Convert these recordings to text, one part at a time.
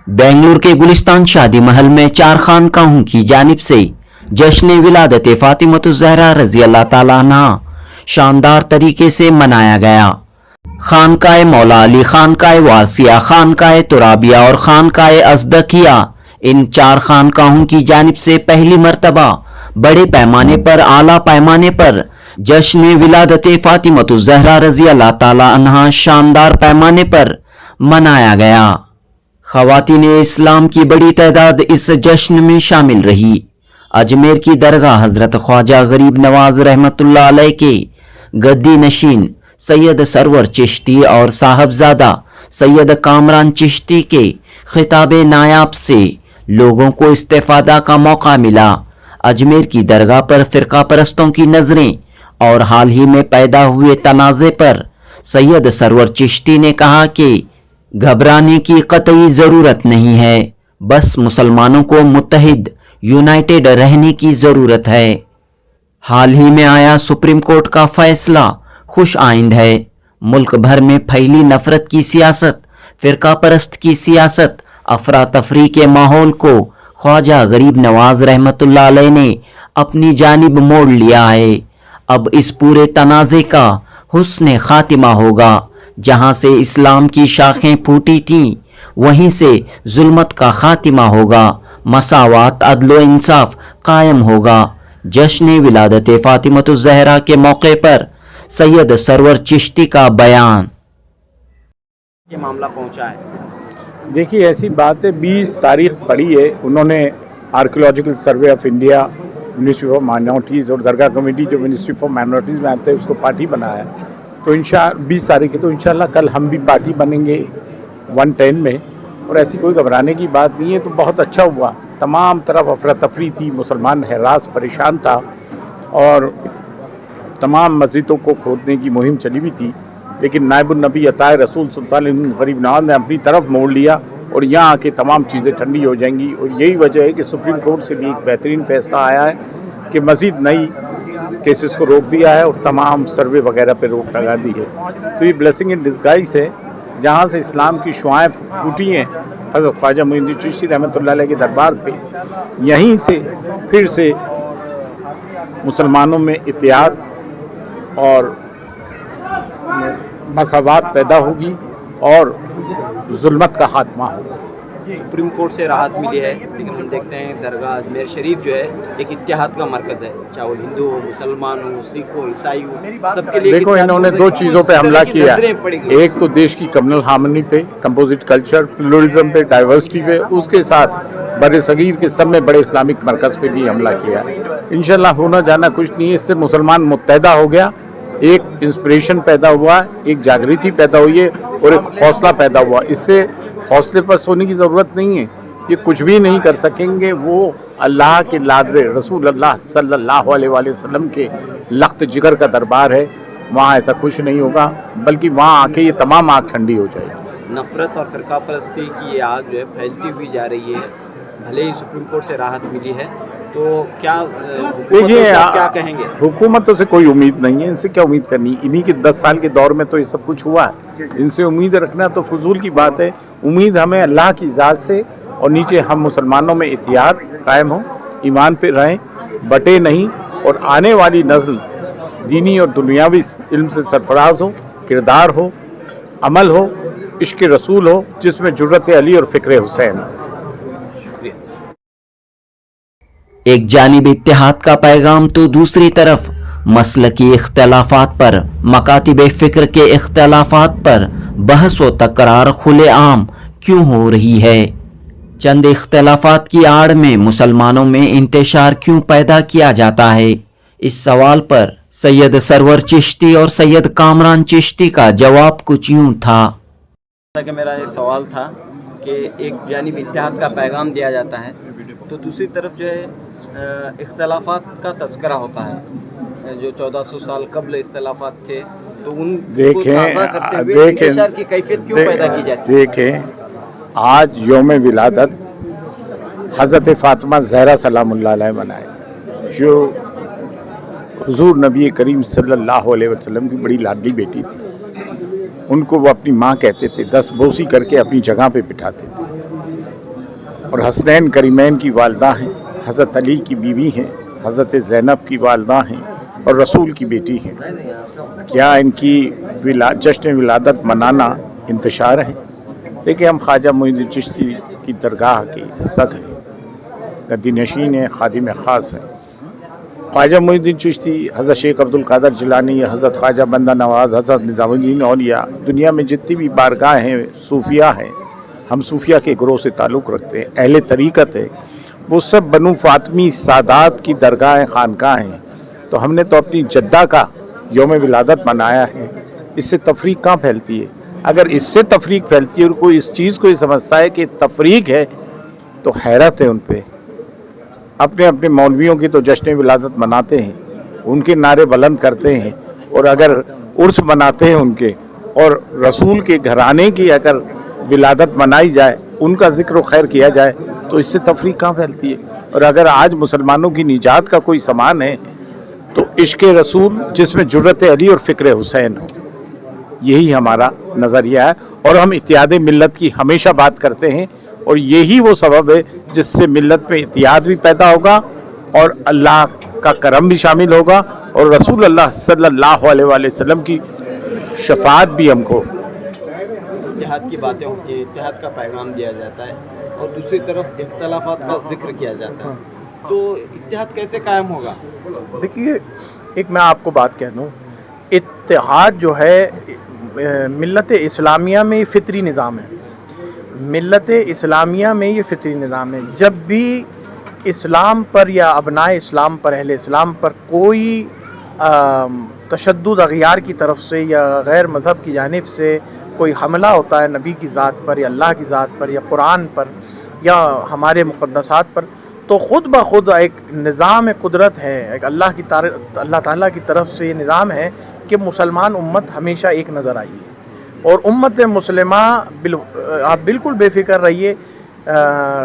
बेंगलुरु के गुलिस्तान शादी महल में 4 खानकाहों की जानिब से जश्न विलादत फातिमतुज़्ज़हरा रज़ी अल्लाह ताला अन्हा शानदार तरीके से मनाया गया। खानकाए मौला अली, खानकाए वासिया, खानकाए तुराबिया और खानकाए अज़दकिया, इन 4 खानकाहों की जानिब से पहली मर्तबा बड़े पैमाने पर, आला पैमाने पर जश्न विलादत फातिमतुज़्ज़हरा रज़ी अल्लाह ताला अन्हा शानदार पैमाने पर मनाया गया। ख़वातीने इस्लाम की बड़ी तादाद इस जश्न में शामिल रही। अजमेर की दरगाह हज़रत ख्वाजा गरीब नवाज रहमतुल्लाह अलैह के गद्दी नशीन सैयद सरवर चिश्ती और साहबजादा सैयद कामरान चिश्ती के खिताब नायाब से लोगों को इस्तेफादा का मौका मिला। अजमेर की दरगाह पर फ़िरका परस्तों की नज़रें और हाल ही में पैदा हुए तनाज़े पर सैयद सरवर चिश्ती ने कहा कि घबराने की कतई ज़रूरत नहीं है, बस मुसलमानों को मुत्तहिद यूनाइटेड रहने की ज़रूरत है। हाल ही में आया सुप्रीम कोर्ट का फैसला खुश आइंद है। मुल्क भर में फैली नफरत की सियासत, फ़िरका परस्त की सियासत, अफरा तफरी के माहौल को ख्वाजा गरीब नवाज रहमतुल्लाह अलैह ने अपनी जानिब मोड़ लिया है। अब इस पूरे तनाज़े का हुस्न खातिमा होगा। जहां से इस्लाम की शाखें फूटी थीं, वहीं से जुल्मत का खातिमा होगा, मसावात, अदल इंसाफ कायम होगा। जश्न विलादत फातिमतुज़्ज़हरा के मौके पर सैयद सरवर चिश्ती का बयान। ये मामला पहुंचा है। देखिए, ऐसी बात है, 20 तारीख पड़ी है, उन्होंने archaeological survey of India, ministry of minorities और दरगाह कमेटी जो मिनिस्ट्री ऑफ माइनॉरिटीज़ में आते हैं उसको पार्टी बनाया है। तो 20 तारीख है, तो इंशाल्लाह कल हम भी पार्टी बनेंगे 110 में। और ऐसी कोई घबराने की बात नहीं है। तो बहुत अच्छा हुआ, तमाम तरफ अफरा तफरी थी, मुसलमान हरास परेशान था और तमाम मस्जिदों को खोदने की मुहिम चली भी थी, लेकिन नायबुन नबी अताए रसूल सुल्तान गरीब नवाज ने अपनी तरफ मोड़ लिया और यहाँ आके तमाम चीज़ें ठंडी हो जाएंगी। और यही वजह है कि सुप्रीम कोर्ट से भी एक बेहतरीन फैसला आया है कि मज़ीद नई केसेस को रोक दिया है और तमाम सर्वे वगैरह पे रोक लगा दी है। तो ये ब्लेसिंग इन डिस्गाइज है, जहाँ से इस्लाम की शुआएं फूटी हैं। हज़रत ख्वाजा मुइनुद्दीन चिश्ती रहमतुल्लाह अलैह के दरबार थे, यहीं से फिर से मुसलमानों में इत्तेहाद और मसावात पैदा होगी और जुल्मत का खात्मा होगा। सुप्रीम कोर्ट से राहत मिली है, लेकिन हम देखते हैं दरगाह अजमेर शरीफ जो है एक इत्तेहाद का मरकज़ है, चाहे वो हिंदू हो, मुसलमान हो, सिख हो, ईसाई हो, सबके लिए। देखो, इन्होंने 2 चीज़ों पे हमला किया। एक तो देश की कम्युनल हार्मनी पे, कंपोजिट कल्चर, प्लुरलिज्म पे, डाइवर्सिटी पे, उसके साथ बड़े सगीर के सब में बड़े इस्लामिक मरकज़ पे भी हमला किया। इंशाल्लाह होना जाना कुछ नहीं है, इससे मुसलमान मुत्तहदा हो गया, एक इंस्पिरेशन पैदा हुआ, एक जागृति पैदा हुई है और एक हौसला पैदा हुआ। इससे हौसले पर सोने की ज़रूरत नहीं है, ये कुछ भी नहीं कर सकेंगे। वो अल्लाह के लाडले रसूल अल्लाह सल्लल्लाहु अलैहि वसल्लम के लख्त जिगर का दरबार है, वहाँ ऐसा कुछ नहीं होगा, बल्कि वहाँ आके ये तमाम आग ठंडी हो जाएगी। नफरत और फ़िरका परस्ती की ये आग जो है फैलती हुई जा रही है। भले ही सुप्रीम कोर्ट से राहत मिली है, तो क्या देखिए, क्या कहेंगे? हुकूमतों से कोई उम्मीद नहीं है, इनसे क्या उम्मीद करनी। इन्हीं के 10 साल के दौर में तो ये सब कुछ हुआ है, इनसे उम्मीद रखना तो फजूल की बात है। उम्मीद हमें अल्लाह की ज़ात से और नीचे हम मुसलमानों में इत्तेहाद कायम हो, ईमान पे रहें, बटे नहीं, और आने वाली नस्ल दीनी और दुनियावी इल्म से सरफराज हो, किरदार हो, अमल हो, इश्क रसूल हो, जिसमें जुर्रत अली और फ़िक्र हुसैन। एक जानिब इत्तेहाद का पैगाम तो दूसरी तरफ मसलकी इख्तलाफात पर, मकातिब फ़िक्र के इख्तलाफात पर बहस व तकरार खुले आम क्यों हो रही है? चंद इख्तलाफात की आड़ में मुसलमानों में इंतशार क्यों पैदा किया जाता है? इस सवाल पर सैयद सरवर चिश्ती और सैयद कामरान चिश्ती का जवाब कुछ यूँ था कि मेरा ये सवाल था कि एक जानिब इत्तेहाद का पैगाम दिया जाता है, तो दूसरी तरफ जो है इख्तलाफात का तस्करा होता है। जो 1400 साल कबल इख्तलाफात थे, तो उन ताज़ा करते हुए इंतशार की कैफियत क्यों पैदा की जाती है? देखें, आज यौम विलादत हज़रत फ़ातिमा ज़हरा सलामुल्लाह अलैहा मनाए, जो हुज़ूर नबी करीम सल्लल्लाहु अलैहि वसल्लम की बड़ी लाडली बेटी थी। उनको वो अपनी माँ कहते थे, दस्तबोसी करके अपनी जगह पे बिठाते थे। اور حسنین کریمین کی والدہ ہیں، حضرت علی کی بیوی ہیں، حضرت زینب کی والدہ ہیں اور رسول کی بیٹی ہیں. کیا ان کی جشن ولادت منانا انتشار ہے؟ دیکھیں، ہم خواجہ معین الدین چشتی کی درگاہ کی سگ ہیں، گدی نشین ہیں، خادم خاص ہیں. خواجہ معین الدین چشتی، حضرت شیخ عبد القادر جیلانی، حضرت خواجہ بندہ نواز، حضرت نظام الدین اولیاء، دنیا میں جتنی بھی بارگاہ ہیں، صوفیہ ہیں، ہم صوفیہ کے گروہ سے تعلق رکھتے ہیں، اہل طریقت ہے، وہ سب بنو فاطمی سادات کی درگاہیں، خانقاہ ہیں. تو ہم نے تو اپنی جدہ کا یوم ولادت منایا ہے. اس سے تفریق کہاں پھیلتی ہے؟ اگر اس سے تفریق پھیلتی ہے اور کوئی اس چیز کو یہ سمجھتا ہے کہ تفریق ہے تو حیرت ہے ان پہ. اپنے اپنے مولویوں کی تو جشن ولادت مناتے ہیں، ان کے نعرے بلند کرتے ہیں، اور اگر عرس مناتے ہیں ان کے، اور رسول کے گھرانے کی اگر ولادت منائی جائے، ان کا ذکر و خیر کیا جائے تو اس سے تفریق کہاں پھیلتی ہے؟ اور اگر آج مسلمانوں کی نجات کا کوئی سامان ہے تو عشق رسول جس میں جرت علی اور فکر حسین ہو، یہی ہمارا نظریہ ہے. اور ہم اتحاد ملت کی ہمیشہ بات کرتے ہیں، اور یہی وہ سبب ہے جس سے ملت میں اتحاد بھی پیدا ہوگا اور اللہ کا کرم بھی شامل ہوگا اور رسول اللہ صلی اللہ علیہ وآلہ وسلم کی شفاعت بھی ہم کو. اتحاد کی باتیں ہوتی ہیں، اتحاد کا پیغام دیا جاتا ہے، اور دوسری طرف اختلافات کا ذکر کیا جاتا ہے، تو اتحاد کیسے قائم ہوگا؟ دیکھیے، ایک میں آپ کو بات کہہ دوں، اتحاد جو ہے ملت اسلامیہ میں یہ فطری نظام ہے. ملت اسلامیہ میں یہ فطری نظام ہے. جب بھی اسلام پر یا ابنائے اسلام پر، اہل اسلام پر کوئی تشدد اغیار کی طرف سے یا غیر مذہب کی جانب سے کوئی حملہ ہوتا ہے نبی کی ذات پر یا اللہ کی ذات پر یا قرآن پر یا ہمارے مقدسات پر، تو خود بخود ایک نظام قدرت ہے، ایک اللہ تعالیٰ کی طرف سے یہ نظام ہے کہ مسلمان امت ہمیشہ ایک نظر آئی ہے. اور امت مسلمہ آپ بالکل بے فکر رہیے،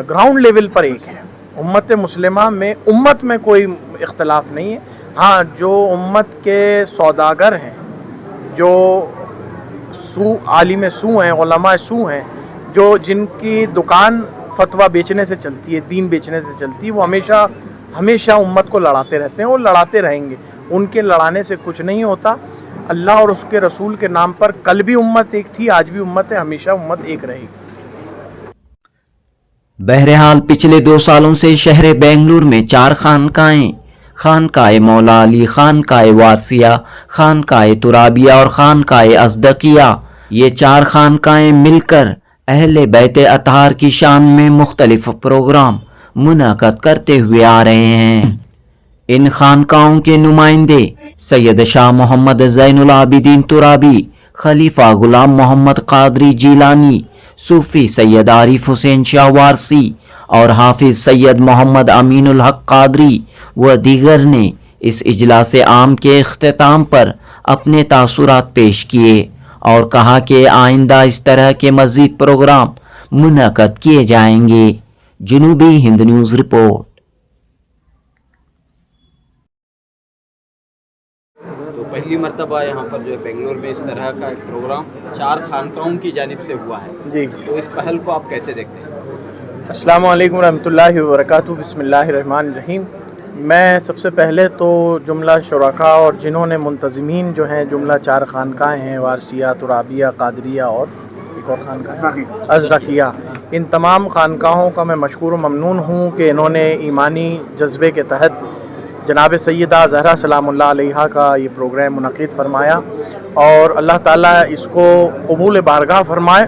گراؤنڈ لیول پر ایک ہے. امت مسلمہ میں امت میں کوئی اختلاف نہیں ہے. ہاں، جو امت کے سوداگر ہیں، جو عالم سو ہیں، علماء سو ہیں، جن کی دکان فتویٰ بیچنے سے چلتی ہے، دین بیچنے سے چلتی ہے، وہ ہمیشہ امت کو لڑاتے رہتے ہیں اور لڑاتے رہیں گے. ان کے لڑانے سے کچھ نہیں ہوتا. اللہ اور اس کے رسول کے نام پر کل بھی امت ایک تھی، آج بھی امت ہے، ہمیشہ امت ایک رہے گی. بہرحال پچھلے 2 سالوں سے شہر بنگلور میں 4 خانقاہیں، خانقاہ مولا علی، خانقاہ وارثیہ، خانقاہ ترابیہ اور خانقاہ ازدقیہ، یہ 4 خانقاہیں مل کر اہل بیت اطہار کی شان میں مختلف پروگرام منعقد کرتے ہوئے آ رہے ہیں. ان خانقاہوں کے نمائندے سید شاہ محمد زین العابدین ترابی، خلیفہ غلام محمد قادری جیلانی، صوفی سید عارف حسین شاہ وارثی اور حافظ سید محمد امین الحق قادری و دیگر نے اس اجلاس عام کے اختتام پر اپنے تاثرات پیش کیے اور کہا کہ آئندہ اس طرح کے مزید پروگرام منعقد کیے جائیں گے. جنوبی ہند نیوز رپورٹ. تو پہلی مرتبہ یہاں پر جو ہے بنگلور میں اس طرح کا ایک پروگرام 4 خانقاہوں کی جانب سے ہوا ہے. جی، تو اس پہل کو آپ کیسے دیکھتے ہیں؟ السلام علیکم ورحمۃ اللہ وبرکاتہ. بسم اللہ الرحمن الرحیم. میں سب سے پہلے تو جملہ شرکاء اور جنہوں نے منتظمین جو ہیں جملہ 4 خانقاہیں ہیں، وارثیہ، ترابیہ، قادریہ اور ایک اور خانقاہ ازرقیہ، ان تمام خانقاہوں کا میں مشکور و ممنون ہوں کہ انہوں نے ایمانی جذبے کے تحت جناب سیدہ زہرا سلام اللہ علیہا کا یہ پروگرام منعقد فرمایا، اور اللہ تعالیٰ اس کو قبول بارگاہ فرمائے.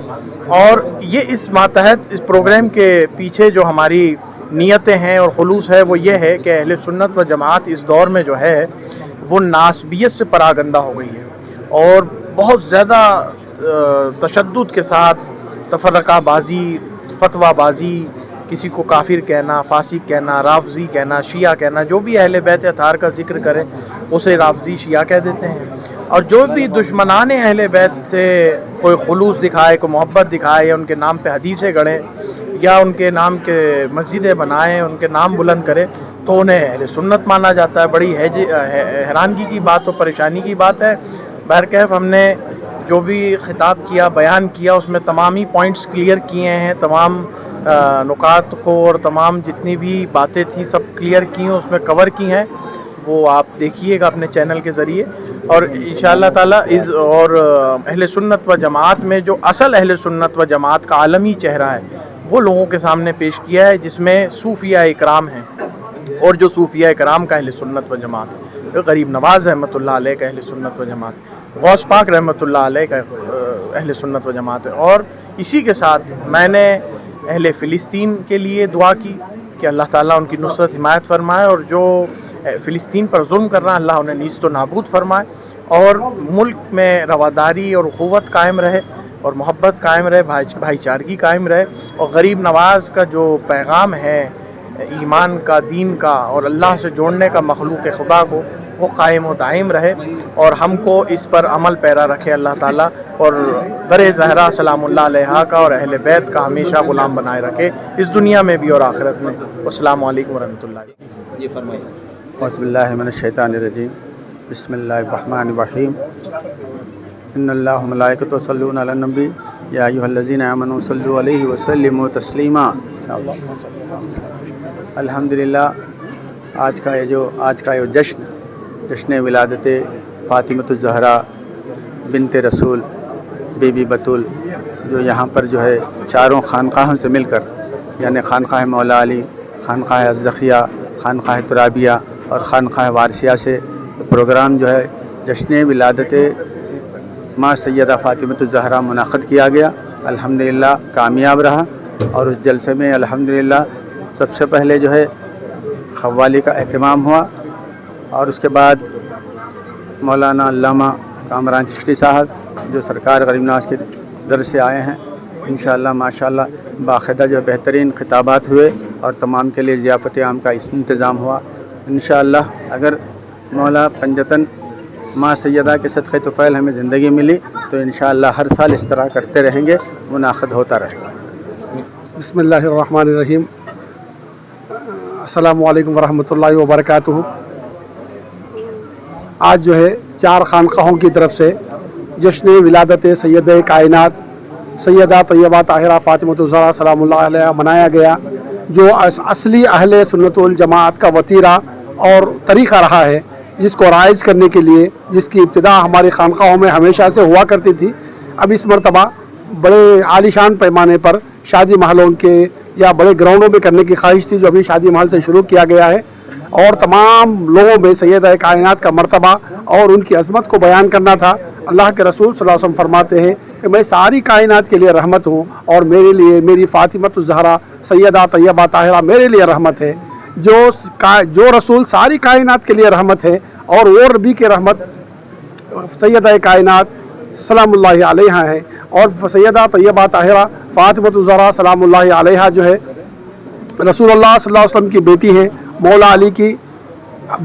اور یہ اس ماتحت اس پروگرام کے پیچھے جو ہماری نیتیں ہیں اور خلوص ہے وہ یہ ہے کہ اہل سنت و جماعت اس دور میں جو ہے وہ ناسبیت سے پراگندہ ہو گئی ہے اور بہت زیادہ تشدد کے ساتھ تفرقہ بازی، فتویٰ بازی، کسی کو کافر کہنا، فاسق کہنا، رافضی کہنا، شیعہ کہنا، جو بھی اہل بیت اطہار کا ذکر کرے اسے رافضی شیعہ کہہ دیتے ہیں. اور جو بھی دشمنان اہل بیت سے کوئی خلوص دکھائے، کوئی محبت دکھائے، یا ان کے نام پہ حدیثیں گڑھیں یا ان کے نام کے مسجدیں بنائیں، ان کے نام بلند کرے، تو انہیں اہل سنت مانا جاتا ہے. بڑی حیرانگی کی بات اور پریشانی کی بات ہے. بہرکیف ہم نے جو بھی خطاب کیا، بیان کیا، اس میں تمام ہی پوائنٹس کلیئر کیے ہیں، تمام نکات کو اور تمام جتنی بھی باتیں تھیں سب کلیئر کی ہیں، اس میں کور کی ہیں، وہ آپ دیکھیے گا اپنے چینل کے ذریعے. اور انشاءاللہ تعالیٰ اور اہل سنت و جماعت میں جو اصل اہل سنت و جماعت کا عالمی چہرہ ہے وہ لوگوں کے سامنے پیش کیا ہے، جس میں صوفیہ اکرام ہیں، اور جو صوفیہ اکرام کا اہل سنت و جماعت ہے، غریب نواز رحمۃ اللہ علیہ کا اہل سنت و جماعت، غوث پاک رحمۃ اللہ علیہ کا اہل سنت و جماعت ہے. اور اسی کے ساتھ میں نے اہل فلسطین کے لیے دعا کی کہ اللہ تعالیٰ ان کی نصرت حمایت فرمائے، اور جو فلسطین پر ظلم کر رہا ہے اللہ انہیں نیست و نابود فرمائے، اور ملک میں رواداری اور اخوت قائم رہے اور محبت قائم رہے، بھائی چارگی قائم رہے، اور غریب نواز کا جو پیغام ہے ایمان کا، دین کا اور اللہ سے جوڑنے کا مخلوق خدا کو، وہ قائم و دائم رہے، اور ہم کو اس پر عمل پیرا رکھے اللہ تعالیٰ، اور در زہرا سلام اللہ علیہا کا اور اہل بیت کا ہمیشہ غلام بنائے رکھے، اس دنیا میں بھی اور آخرت میں. السلام علیکم ورحمۃ اللہ. جی فرمائیے. اعوذ باللہ من الشیطان الرجیم. بسم اللہ الرحمن الرحیم. ان اللہ و ملائکتہ یصلون علی النبی یا ایھا الذین آمنوا صلوا علیہ وسلموا تسلیما. الحمدللہ آج کا یہ جشن ولادت فاطمۃ الزہرا بنت رسول بی بی بطول، جو یہاں پر جو ہے چاروں خانقاہوں سے مل کر، یعنی خانقاہ مولا علی، خانقاہ ازدخیہ، خانقاہ ترابیہ اور خانقاہ وارثیہ سے پروگرام جو ہے جشن ولادت ماں سیدہ فاطمۃ الزہرا منعقد کیا گیا. الحمدللہ کامیاب رہا، اور اس جلسے میں الحمدللہ سب سے پہلے جو ہے قوالی کا اہتمام ہوا، اور اس کے بعد مولانا علامہ کامران چشتی صاحب جو سرکار غریب نواز کے در سے آئے ہیں، انشاءاللہ ماشاءاللہ باقاعدہ جو بہترین خطابات ہوئے، اور تمام کے لیے ضیافت عام کا انتظام ہوا. انشاءاللہ اگر مولا پنجتن ماں سیدہ کے صدقے طفیل ہمیں زندگی ملی تو انشاءاللہ ہر سال اس طرح کرتے رہیں گے، منعقد ہوتا رہے گا. بسم اللہ الرحمن الرحیم. السلام علیکم ورحمۃ اللہ وبرکاتہ. آج جو ہے 4 خانقاہوں کی طرف سے جشن ولادت سیدہ کائنات سیدہ طیبہ طاہرہ فاطمۃ الزہرا سلام اللہ علیہ منایا گیا، جو اصلی اہل سنت الجماعت کا وتیرہ اور طریقہ رہا ہے، جس کو رائج کرنے کے لیے، جس کی ابتدا ہماری خانقاہوں میں ہمیشہ سے ہوا کرتی تھی. اب اس مرتبہ بڑے عالیشان پیمانے پر شادی محلوں کے یا بڑے گراؤنڈوں میں کرنے کی خواہش تھی، جو ابھی شادی محل سے شروع کیا گیا ہے، اور تمام لوگوں میں سیدہ کائنات کا مرتبہ اور ان کی عظمت کو بیان کرنا تھا. اللہ کے رسول صلی اللہ علیہ وسلم فرماتے ہیں کہ میں ساری کائنات کے لیے رحمت ہوں، اور میرے لیے میری فاطمۃ الزہرا سیدہ طیبہ طاہرہ میرے لیے رحمت ہے. جو رسول ساری کائنات کے لیے رحمت ہے، اور وہ ربی کے رحمت سیدہ کائنات سلام اللہ علیہ ہے، اور سیدہ طیبہ طاہرہ فاطمۃ الزہرا سلام اللہ علیہ جو ہے رسول اللہ صلی اللہ علیہ وسلم کی بیٹی ہیں، مولا علی کی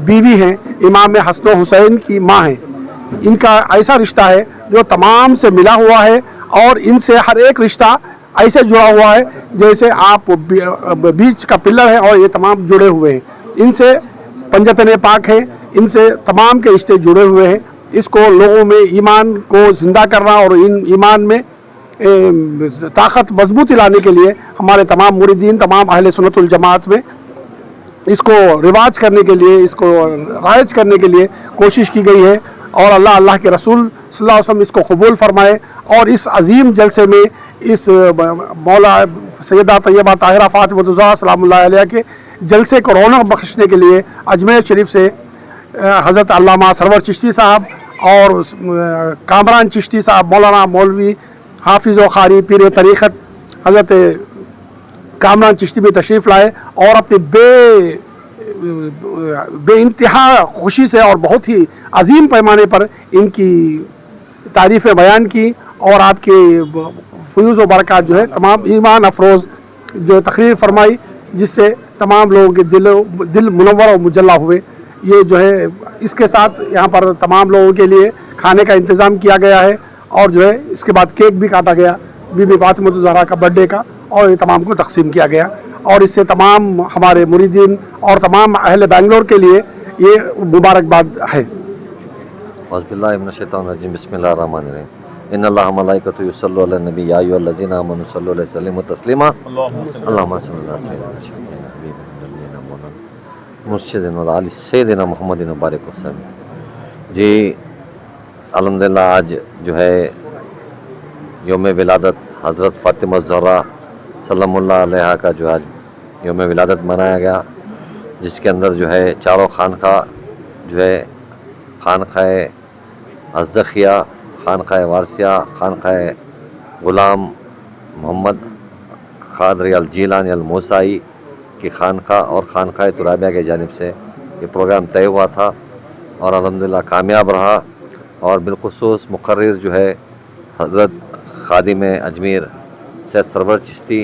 بیوی ہیں، امام حسن و حسین کی ماں ہیں. ان کا ایسا رشتہ ہے جو تمام سے ملا ہوا ہے، اور ان سے ہر ایک رشتہ ایسے جڑا ہوا ہے جیسے آپ بیچ کا پلر ہے اور یہ تمام جڑے ہوئے ہیں. ان سے پنجتن پاک ہیں، ان سے تمام کے رشتے جڑے ہوئے ہیں. اس کو لوگوں میں ایمان کو زندہ کرنا اور ان ایمان میں طاقت مضبوطی لانے کے لیے ہمارے تمام مریدین، تمام اہل سنت الجماعت میں اس کو رواج کرنے کے لیے، اس کو رائج کرنے کے لیے کوشش کی گئی ہے. اور اللہ کے رسول صلی اللہ علیہ وسلم اس کو قبول فرمائے، اور اس عظیم جلسے میں اس مولا سیدہ طیبہ طاہرہ فاطمۃ الزہرا سلام اللہ علیہ کے جلسے کو رونق بخشنے کے لیے اجمیر شریف سے حضرت علامہ سرور چشتی صاحب اور کامران چشتی صاحب، مولانا مولوی حافظ و قاری پیر طریقت حضرت کامران چشتی بھی تشریف لائے، اور اپنی بے انتہا خوشی سے اور بہت ہی عظیم پیمانے پر ان کی تعریفیں بیان کی، اور آپ کے فیوز و برکات جو ہے تمام ایمان افروز جو تقریر فرمائی، جس سے تمام لوگوں کے دل منور و مجلہ ہوئے. یہ جو ہے اس کے ساتھ یہاں پر تمام لوگوں کے لیے کھانے کا انتظام کیا گیا ہے، اور جو ہے اس کے بعد کیک بھی کاٹا گیا بی بی فاطمۃ الزہرا کا برتھ ڈے کا، اور یہ تمام کو تقسیم کیا گیا. اور اس سے تمام ہمارے مریدین اور تمام اہل بنگلور کے لیے یہ مبارکباد ہے. اعوذ باللہ من الشیطان الرجیم. بسم اللہ الرحمن الرحیم. इन्नल्लाह व मलाइकतहु युसल्लूना अलन नबी या अय्युहल्लज़ीना आमनू सल्लु अलैहि वसल्लम तस्लीमा अल्लाहुम्मा सल्लि अला सय्यिदिना शफीना हबीबिना मौलाना मुर्शिदिना व आलि सय्यिदिना मुहम्मदिन व बारिक वसल्लम। जी अल्हम्दुलिल्लाह आज जो है यौम विलादत हज़रत फ़ातिमा ज़हरा सल्लल्लाहु अलैहा का जो आज यौम विलादत मनाया गया, जिसके अंदर जो है चारों खानका जो है खानकाए अज़दखिया, खानकाए वारसिया, खानकाए ग़ुलाम मोहम्मद क़ादरी अल जीलानी अल मूसाई की खानका और खानकाए तुराबिया की जानिब से ये प्रोग्राम तय हुआ था और अल्हम्दुलिल्लाह कामयाब रहा। और बिलख़ुसूस मुक़र्रिर जो है हज़रत ख़ादिम अजमेर सैयद सरवर चिश्ती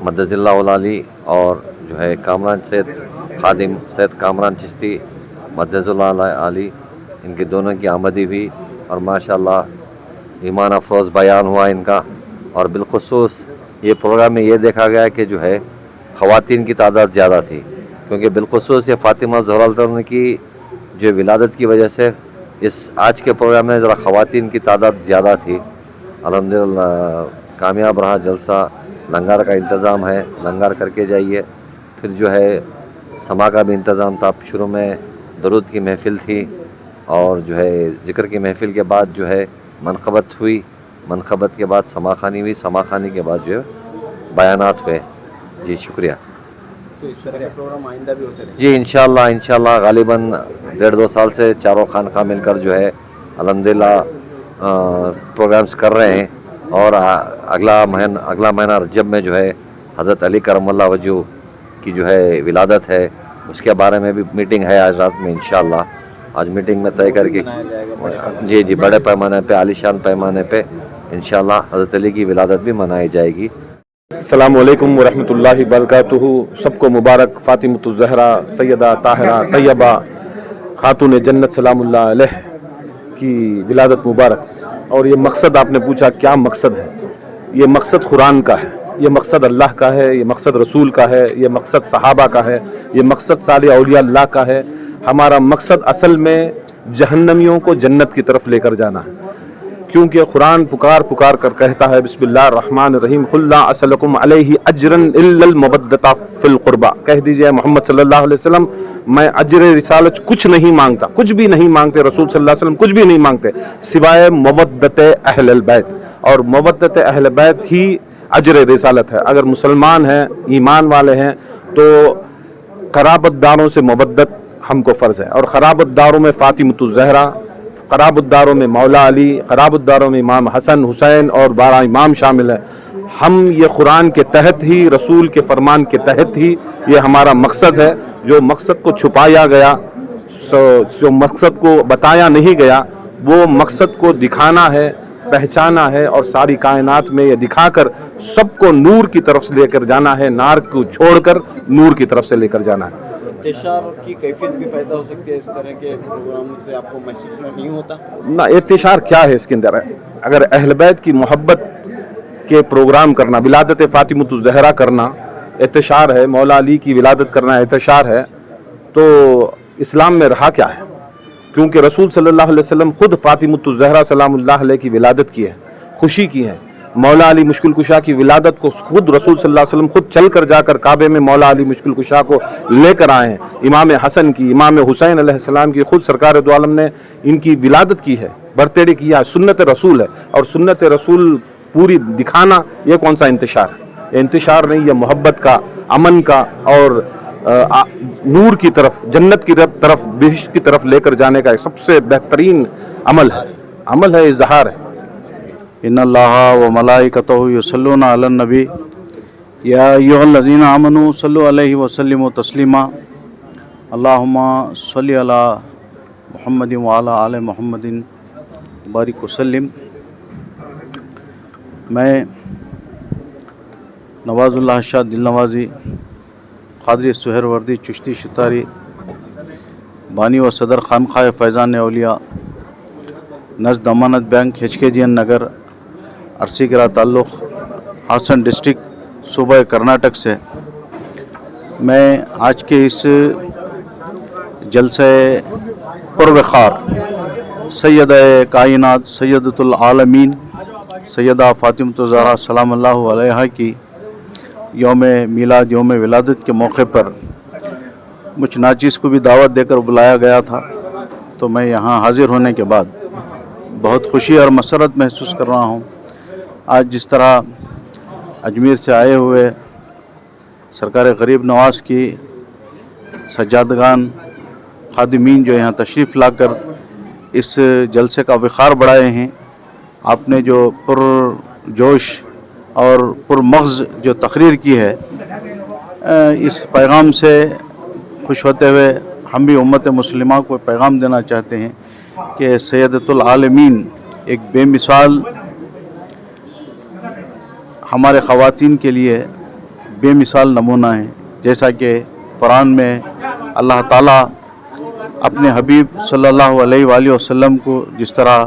मद्दज़िल्लाहुल आली और जो है कामरान सैयद ख़ादिम सैयद कामरान चिश्ती मद्दज़िल्लाहुल आली, इनकी दोनों की आमदी हुई और माशाअल्लाह ईमान अफरोज़ बयान हुआ इनका। और बिलख़ुसूस ये प्रोग्राम में ये देखा गया कि जो है ख़वातीन की तादाद ज़्यादा थी, क्योंकि बिलख़ुसूस ये फ़ातिमा ज़हरा की जो विलादत की वजह से इस आज के प्रोग्राम में ज़रा ख़वातीन की तादाद ज़्यादा थी। अल्हम्दुलिल्लाह कामयाब रहा जलसा। लंगर का इंतज़ाम है, लंगर करके जाइए। फिर जो है समा का भी इंतज़ाम था। शुरू में दरूद की महफ़िल थी और जो है ज़िक्र की महफ़िल के बाद जो है मनक़बत हुई, मनक़बत के बाद समा ख़ानी हुई, समा ख़ानी के बाद जो है बयानात हुए। जी शुक्रिया। तो इस तरह के प्रोग्राम आइंदा भी होते रहे? जी इंशाअल्लाह गालिबन 1.5-2 साल से चारों खानका मिलकर जो है अल्हम्दुलिल्लाह प्रोग्राम्स कर रहे हैं। और अगला महीना रजब में जो है हज़रत अली करमल्लाह वजहू की जो है विलादत है, उसके बारे में भी मीटिंग है आज रात में इंशाअल्लाह। आज मीटिंग में तय करके जी बड़े पैमाने पे, आलीशान पैमाने पे इंशाअल्लाह हज़रत अली की विलादत भी मनाई जाएगी। अस्सलामु अलैकुम वरहमतुल्लाहि वबरकातुहू। सबको मुबारक। फ़ातिमतुज़ ज़हरा सैयदा ताहिरा तैयबा खातून जन्नत सलामुल्लाह अलैह की विलादत मुबारक। और ये मकसद आपने पूछा क्या मकसद है, ये मकसद कुरान का है, ये मकसद अल्लाह का है, ये मकसद रसूल का है, ये मकसद सहाबा का है, ये मकसद साले औलिया अल्लाह का है। हमारा मकसद असल में जहन्नमियों को जन्नत की तरफ लेकर जाना है, क्योंकि कुरान पुकार कर कहता है बिस्मिल्लाहिर्रहमानिर्रहीम कुल ला असलकुम अलैहि अजरन इल्लल मवद्दता फिल कुर्बा। कह दीजिए मोहम्मद सल्लल्लाहु अलैहि वसल्लम, मैं अजर रिसालत कुछ नहीं मांगता, कुछ भी नहीं मांगते। रसूल सल्लल्लाहु अलैहि वसल्लम कुछ भी नहीं मांगते सिवाय मवद्दत अहलल बैत, और मवद्दत अहल बैत ही अजर रिसालत है। अगर मुसलमान हैं, ईमान वाले हैं, तो क़राबतदारों से मवद्दत हमको फ़र्ज़ है। और क़राबतदारों में फ़ातिमतुज़ ज़हरा, क़राबतदारों में मौला अली, क़राबतदारों में इमाम हसन हुसैन और 12 इमाम शामिल है। हम ये कुरान के तहत ही, रसूल के फरमान के तहत ही ये हमारा मकसद है। जो मकसद को छुपाया गया, जो मकसद को बताया नहीं गया, वो मकसद को दिखाना है, पहचाना है और सारी कायनात में ये दिखाकर सबको नूर की तरफ से लेकर जाना है, नार को छोड़कर नूर की तरफ से लेकर जाना है। इंतशार की कैफियत भी पैदा हो सकती है इस तरह के प्रोग्राम से, आपको महसूस नहीं होता? ना, इंतशार क्या है इसके अंदर है? अगर अहल बैत की मोहब्बत के प्रोग्राम करना, विलादत फ़ातिमतुज़ ज़हरा करना इंतशार है, मौला अली की विलादत करना इंतशार है, तो इस्लाम में रहा क्या है? क्योंकि रसूल सल्लल्लाहु अलैहि वसल्लम खुद फ़ातिमतुज़ ज़हरा सलामुल्लाह अलैह की विलादत की है, खुशी की है। मौला अली मुश्किल कुशा की विलादत को खुद रसूल सल्लल्लाहु अलैहि वसल्लम खुद चल कर जाकर काबे में मौला अली मुश्किल कुशा को लेकर आए हैं। इमाम हसन की, इमाम हुसैन अलैहिस्सलाम की खुद सरकार दो आलम ने इनकी विलादत की है, बर्थडे किया। सुन्नत रसूल है, और सुन्नत रसूल पूरी दिखाना ये कौन सा इंतशार है? ये इंतशार नहीं, ये मोहब्बत का, अमन का और नूर की तरफ, जन्नत की तरफ, बिहिश्त की तरफ लेकर जाने का सबसे बेहतरीन अमल है, इजहार है। इन्नल्लाह व मलाइकतहु युसल्लूना अलन नबी या अय्युहल्लज़ीना आमनू सल्लु अलैहि व सल्लिमु तस्लीमा अल्लाहुम्मा सल्लि अला मुहम्मदिन व अला आले मुहम्मदिन बारिक वसल्लिम। मैं नवाजुल्लाह शाह दिलनवाजी क़ादरी सुहरवर्दी चिश्ती शितारी बानी व सदर खानक़ाह फैज़ान औलिया नज़द अमानत बैंक HKGN नगर अरसीगरा ताल्लुक़ हासन डिस्ट्रिक्ट सूबा कर्नाटक से मैं आज के इस जलसे पुरवखार सैयद कायनात सैयदतुल आलमीन सैयदा फ़ातिमा ज़हरा सलामुल्लाहु अलैहा की यौम मिलाद यौम विलादत के मौके पर मुझ नाचिस को भी दावत देकर बुलाया गया था। तो मैं यहाँ हाज़िर होने के बाद बहुत खुशी और मसरत महसूस कर रहा हूँ। आज जिस तरह अजमेर से आए हुए सरकार गरीब नवाज़ की सज्जादगान खादिमीन जो यहाँ तशरीफ़ लाकर इस जलसे का विखार बढ़ाए हैं, आपने जो पुरजोश और पुरमग़ज़ जो तकरीर की है, इस पैगाम से खुश होते हुए हम भी उम्मत मुस्लिमा को पैगाम देना चाहते हैं कि सैयदतुल आलमीन एक बेमिसाल हमारे ख़वातीन के लिए बेमिसाल नमूना है। जैसा कि कुरान में अल्लाह ताला अपने हबीब सल्लल्लाहु अलैहि वसल्लम को जिस तरह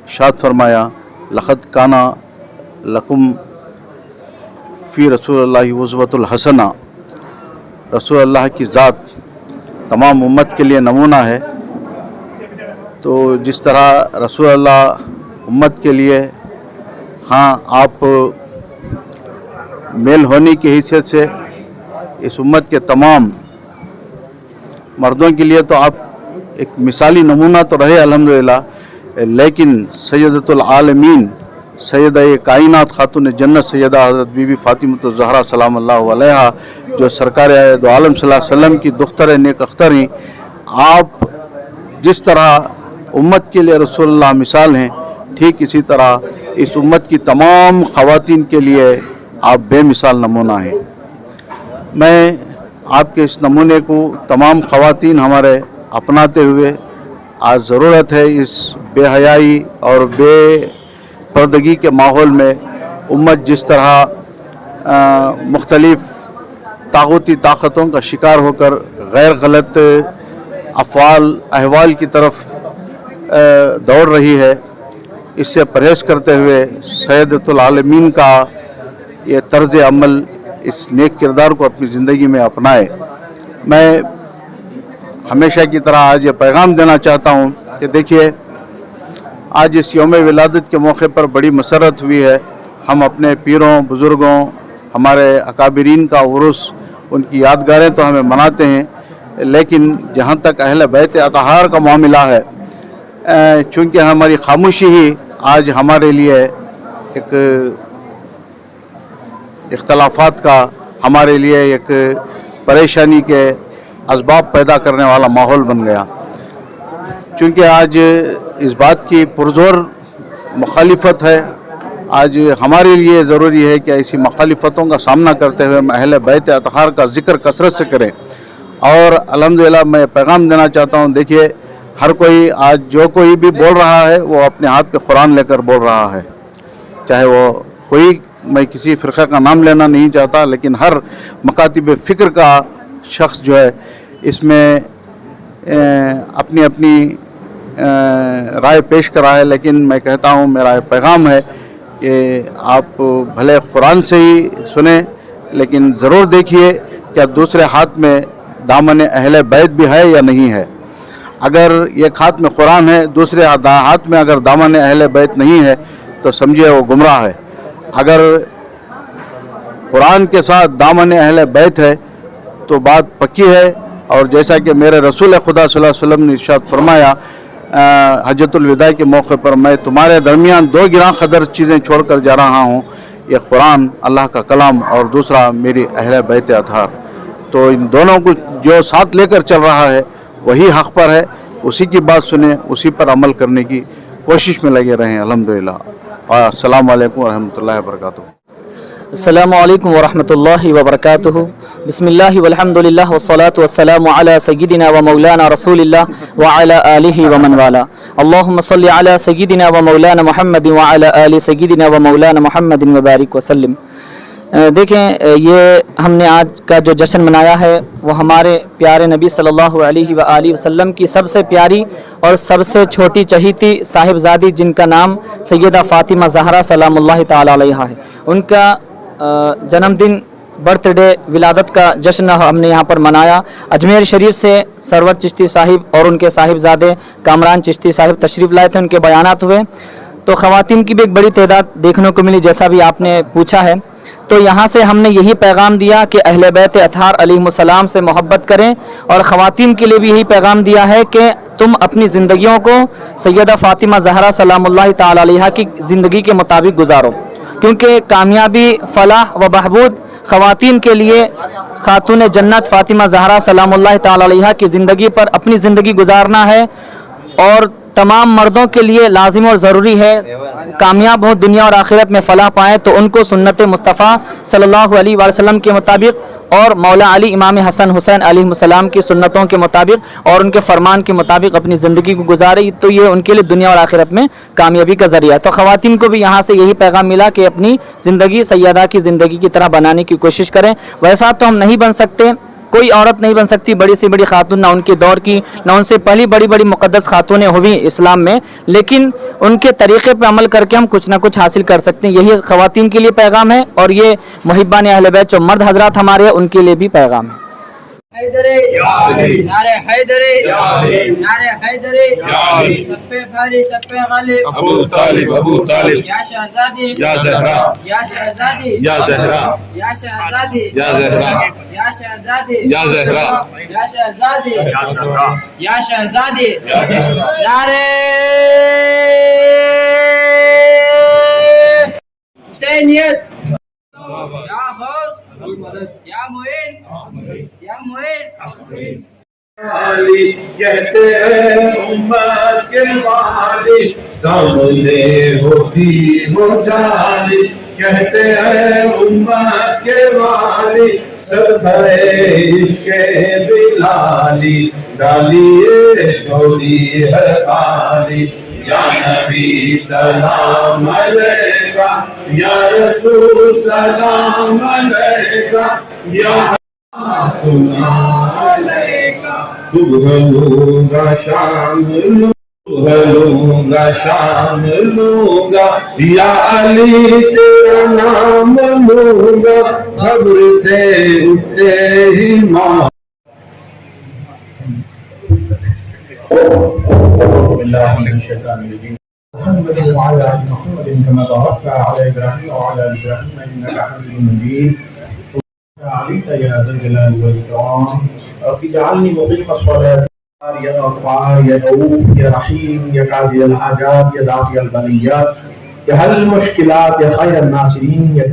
इरशाद फरमाया, लक़द काना लकुम फ़ी रसूलिल्लाहि उस्वतुल हसना, रसूल अल्लाह की ज़ात तमाम उम्मत के लिए नमूना है। तो जिस तरह रसूल अल्लाह उम्मत के लिए, हाँ, आप मेल होने की हैसियत से इस उम्मत के तमाम मर्दों के लिए तो आप एक मिसाली नमूना तो रहे अल्हम्दुलिल्लाह, लेकिन सैयदतुल आलमीन सैयदा कायनात खातून जन्नत सैयदा हज़रत बीबी फ़ातिमा ज़हरा सलामुल्लाहु अलैहा जो सरकार दो आलम सल्लल्लाहु अलैहि वसल्लम की दुख्तर नेक अख्तर हैं, आप जिस तरह उम्मत के लिए रसूलुल्लाह मिसाल हैं, ठीक इसी तरह इस उम्मत की तमाम ख़वातीन के लिए आप बेमिसाल नमूना हैं। मैं आपके इस नमूने को तमाम ख़वातीन हमारे अपनाते हुए आज ज़रूरत है इस बेहयाई और बेपर्दगी के माहौल में उम्मत जिस तरह मुख्तलिफ़ तागूती ताकतों का शिकार होकर गैर गलत अफ़आल अहवाल की तरफ दौड़ रही है, इससे परहेज़ करते हुए सैयदतुल आलमीन का ये तर्ज़ अमल, इस नेक किरदार को अपनी ज़िंदगी में अपनाए। मैं हमेशा की तरह आज ये पैगाम देना चाहता हूँ कि देखिए, आज इस यौम विलादत के मौके पर बड़ी मसरत हुई है। हम अपने पीरों बुज़ुर्गों, हमारे अकाबिरीन का उर्स, उनकी यादगारें तो हमें मनाते हैं, लेकिन जहाँ तक अहले बैत अतहार का मामला है, चूँकि हमारी खामोशी ही आज हमारे लिए एक इख्तलाफात का, हमारे लिए एक परेशानी के असबाब पैदा करने वाला माहौल बन गया। चूँकि आज इस बात की पुरज़ोर मुखालिफत है, आज हमारे लिए ज़रूरी है कि ऐसी मुखालिफतों का सामना करते हुए हम अहले बैत अतहार का ज़िक्र कसरत से करें। और अल्हम्दुलिल्लाह मैं पैगाम देना चाहता हूँ, देखिए, हर कोई आज जो कोई भी बोल रहा है वो अपने हाथ पे कुरान लेकर बोल रहा है, चाहे वो कोई, मैं किसी फ़िरक़े का नाम लेना नहीं चाहता, लेकिन हर मकातिब फ़िक्र का शख्स जो है इसमें अपनी अपनी राय पेश करा है। लेकिन मैं कहता हूँ, मेरा पैगाम है कि आप भले कुरान से ही सुने, लेकिन ज़रूर देखिए क्या दूसरे हाथ में दामन अहले बैत भी है या नहीं है। अगर एक हाथ में कुरान है, दूसरे हाथ में अगर दामन अहले बैत नहीं है, तो समझिए वो गुमराह है। अगर कुरान के साथ दामन अहले बैत है तो बात पक्की है। और जैसा कि मेरे रसूल खुदा सल्लल्लाहु अलैहि वसल्लम ने इरशाद फरमाया हज्जतुल विदा के मौके पर, मैं तुम्हारे दरमियान दो गिरां कदर चीज़ें छोड़कर जा रहा हूँ, ये कुरान अल्लाह का कलाम और दूसरा मेरी अहले बैत अतहार। तो इन दोनों को जो साथ लेकर चल रहा है वही हक़ पर है, उसी की बात सुने, उसी पर अमल करने की कोशिश में लगे रहें। अल्हम्दुलिल्लाह। अस्सलामु अलैकुम वरहमतुल्लाहि वबरकातुहू। अस्सलामु अलैकुम वरहमतुल्लाहि वबरकातुहू। बिस्मिल्लाहि वल्हम्दुलिल्लाह वस्सलातु वस्सलामु अला सय्यिदिना व मौलाना रसूलिल्लाह व अला आलिहि व मन वाला। अल्लाहुम्मा सल्लि अला सय्यिदिना व मौलाना मुहम्मद व अला आलि सय्यिदिना व मौलाना मुहम्मद व बारिक वसल्लम। देखें, ये हमने आज का जो जश्न मनाया है वो हमारे प्यारे नबी सल्लल्लाहु अलैहि व आलिहि वसल्लम की सबसे प्यारी और सबसे छोटी चहीती साहिबजादी, जिनका नाम सैयदा फ़ातिमा ज़हरा सलामुल्लाह तआला अलैहा है, उनका जन्मदिन बर्थ डे विलादत का जश्न हमने यहाँ पर मनाया। अजमेर शरीफ से सरवर चिश्ती साहिब और उनके साहिबजादे कामरान चिश्ती साहिब तशरीफ़ लाए थे, उनके बयानात हुए। तो ख़वातीन की भी एक बड़ी तादाद देखने को मिली, जैसा भी आपने पूछा है। तो यहाँ से हमने यही पैगाम दिया कि अहले बैत अतहार अलैहिमुस्सलाम से मोहब्बत करें, और ख़वातीन के लिए भी यही पैगाम दिया है कि तुम अपनी ज़िंदगियों को सैयदा फ़ातिमा ज़हरा सलामुल्लाहि तआला अलैहा की ज़िंदगी के मुताबिक गुजारो, क्योंकि कामयाबी, फलाह व बहबूद ख़वातीन के लिए खातून जन्नत फ़ातिमा ज़हरा सलामुल्लाहि तआला अलैहा की ज़िंदगी पर अपनी ज़िंदगी गुजारना है। और तमाम मर्दों के लिए लाजिम और ज़रूरी है कामयाब हो, दुनिया और आखिरत में फ़लाह पाएँ, तो उनको सुन्नत मुस्तफ़ा सल्लल्लाहु अलैहि वसल्लम के मुताबिक और मौला अली इमाम हसन हुसैन अलैहिस्सलाम की सुन्नतों के मुताबिक और उनके फरमान के मुताबिक अपनी ज़िंदगी को गुजारे, तो ये उनके लिए दुनिया और आखिरत में कामयाबी का ज़रिया है। तो ख़वातीन को भी यहाँ से यही पैगाम मिला कि अपनी ज़िंदगी सैयदा की ज़िंदगी की तरह बनाने की कोशिश करें। वैसा तो हम नहीं बन सकते, कोई औरत नहीं बन सकती बड़ी से बड़ी खातून, ना उनके दौर की, ना उनसे पहली बड़ी बड़ी मुक़द्दस खातूनें हुई इस्लाम में, लेकिन उनके तरीक़े पर अमल करके हम कुछ ना कुछ हासिल कर सकते हैं। यही ख़वातीन के लिए पैगाम है, और ये मुहिब्बान अहले बैत जो मर्द हज़रात हमारे हैं उनके लिए भी पैगाम है। हैदरे नारे हैदरे नारे हैदरे सप्पे फारी सप्पे गालिब अबू तालिब या शहजादी या ज़हरा या शहजादी या ज़हरा या शहजादी या ज़हरा या शहजादी या ज़हरा या शहजादी या शहजादी नारे हुसैनियत या गौस या मुइन या मुइन। वाली कहते हैं उम्मत के वाली, सामने होती हो जाली, कहते हैं उम्मत के वाली, सब है इश्क़े बिलाली, डालिए जोड़ी है खाली, या नबी सलाम अलैका, या रसूल सलाम अलैका, या सुबह लूंगा शाम लूंगा शाम लूंगा, या अली तेरा नाम लूंगा, खब्र से उठते ही माँ। كما باركت على إبراهيم وعلى آل إبراهيم إنك حميد مجيد. عليك يا ذا الجلال والإكرام، رب اجعلني مقيم الصلاة، يا غفار يا رؤوف يا رحيم يا قاضي الحاجات يا دافع البليات يا حل المشكلات يا خير الناصرين يا